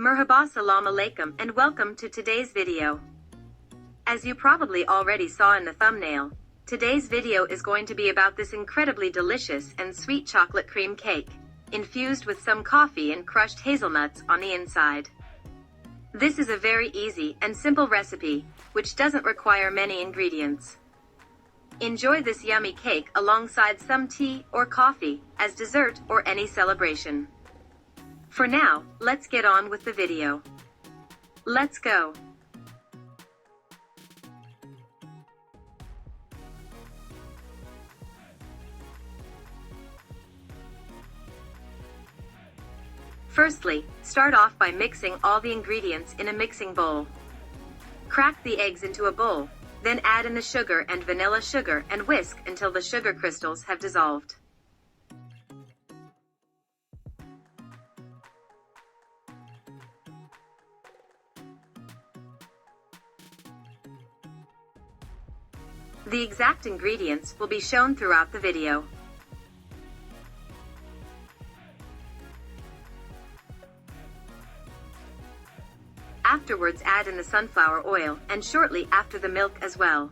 Merhaba, salam alaikum, and welcome to today's video. As you probably already saw in the thumbnail, today's video is going to be about this incredibly delicious and sweet chocolate cream cake, infused with some coffee and crushed hazelnuts on the inside. This is a very easy and simple recipe, which doesn't require many ingredients. Enjoy this yummy cake alongside some tea or coffee, as dessert or any celebration. For now, let's get on with the video. Let's go. Firstly, start off by mixing all the ingredients in a mixing bowl. Crack the eggs into a bowl, then add in the sugar and vanilla sugar and whisk until the sugar crystals have dissolved. The exact ingredients will be shown throughout the video. Afterwards, add in the sunflower oil, and shortly after the milk as well.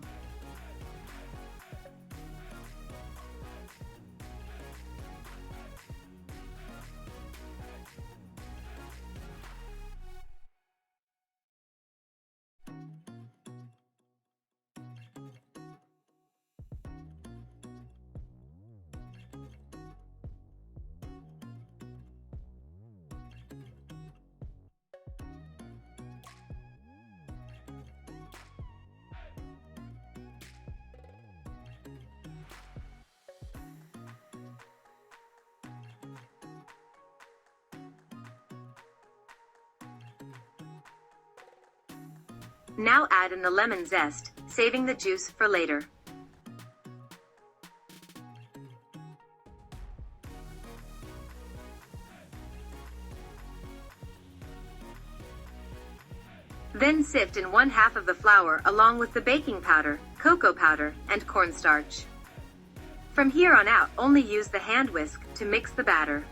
Now add in the lemon zest, saving the juice for later. Then sift in 1/2 of the flour along with the baking powder, cocoa powder, and cornstarch. From here on out, only use the hand whisk to mix the batter.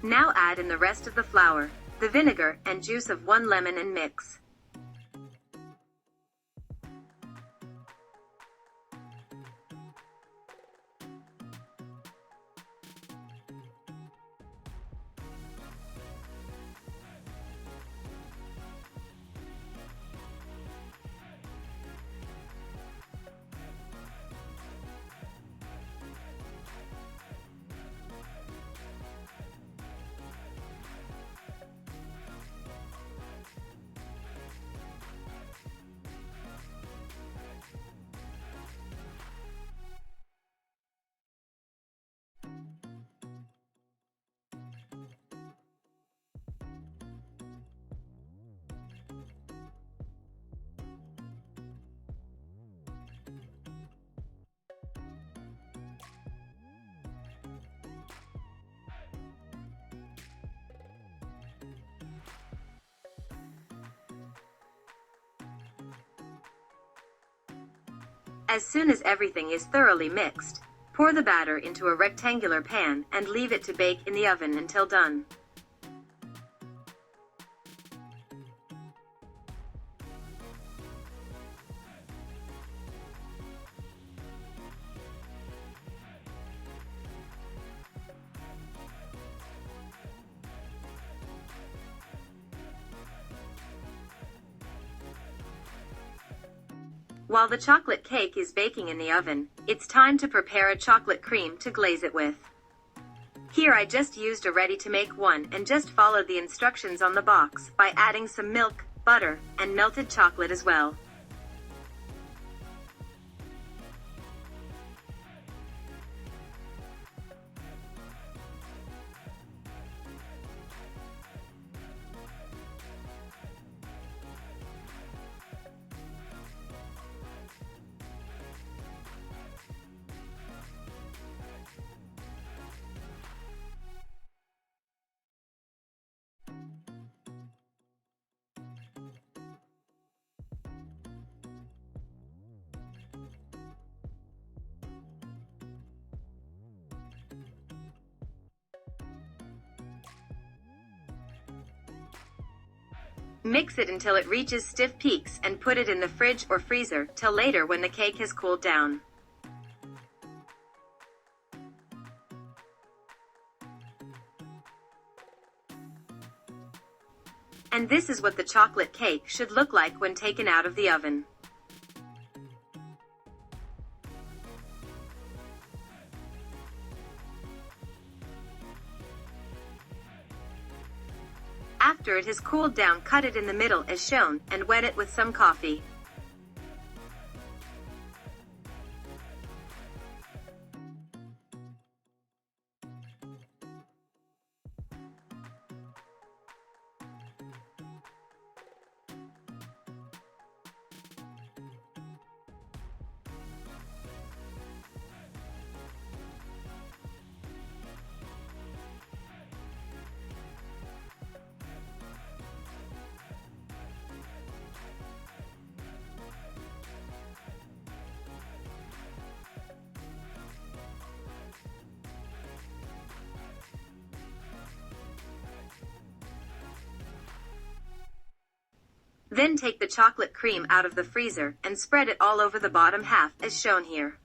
Now add in the rest of the flour, the vinegar, and juice of 1 lemon and mix. As soon as everything is thoroughly mixed, pour the batter into a rectangular pan and leave it to bake in the oven until done. While the chocolate cake is baking in the oven, it's time to prepare a chocolate cream to glaze it with. Here I just used a ready-to-make one and just followed the instructions on the box by adding some milk, butter, and melted chocolate as well. Mix it until it reaches stiff peaks and put it in the fridge or freezer till later when the cake has cooled down. And this is what the chocolate cake should look like when taken out of the oven. After it has cooled down, cut it in the middle as shown, and wet it with some coffee. Then take the chocolate cream out of the freezer and spread it all over the bottom half as shown here.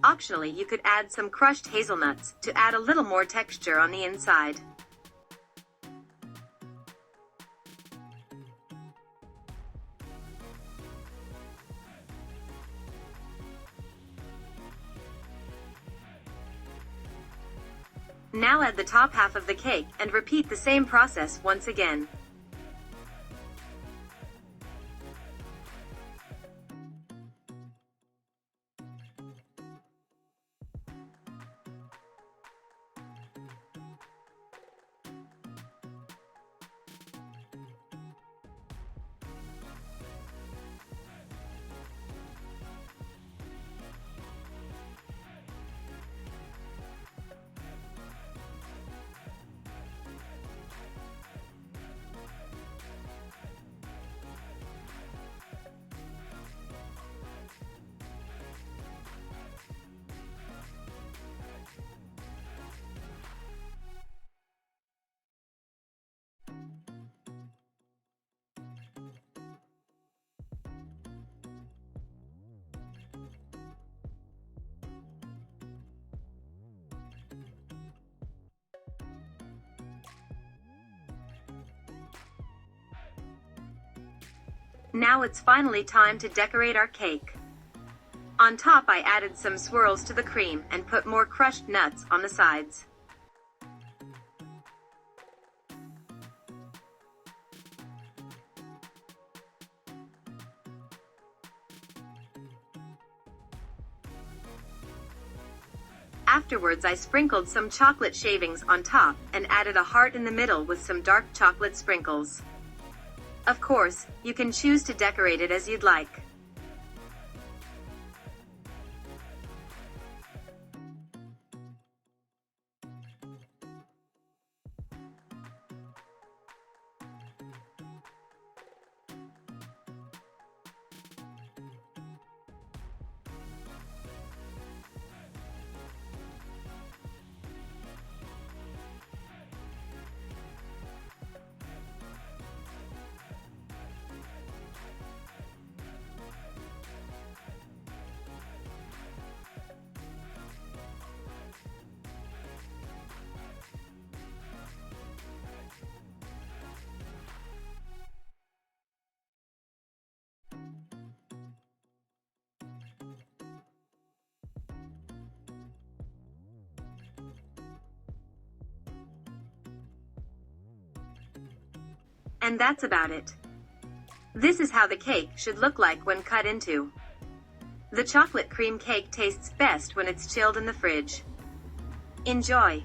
Optionally, you could add some crushed hazelnuts to add a little more texture on the inside. Now add the top half of the cake and repeat the same process once again. Now it's finally time to decorate our cake. On top I added some swirls to the cream and put more crushed nuts on the sides. Afterwards, I sprinkled some chocolate shavings on top and added a heart in the middle with some dark chocolate sprinkles. Of course, you can choose to decorate it as you'd like. And that's about it. This is how the cake should look like when cut into. The chocolate cream cake tastes best when it's chilled in the fridge. Enjoy!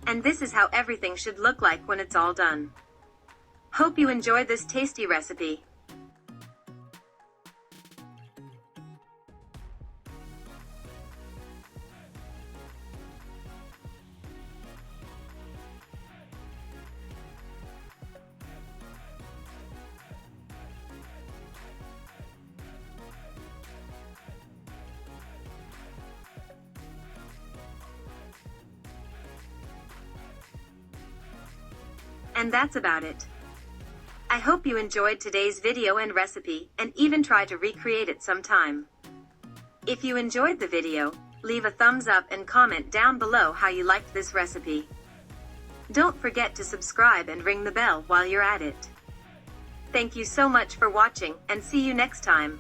And this is how everything should look like when it's all done. Hope you enjoyed this tasty recipe. And that's about it. I hope you enjoyed today's video and recipe, and even try to recreate it sometime. If you enjoyed the video, leave a thumbs up and comment down below how you liked this recipe. Don't forget to subscribe and ring the bell while you're at it. Thank you so much for watching, and see you next time.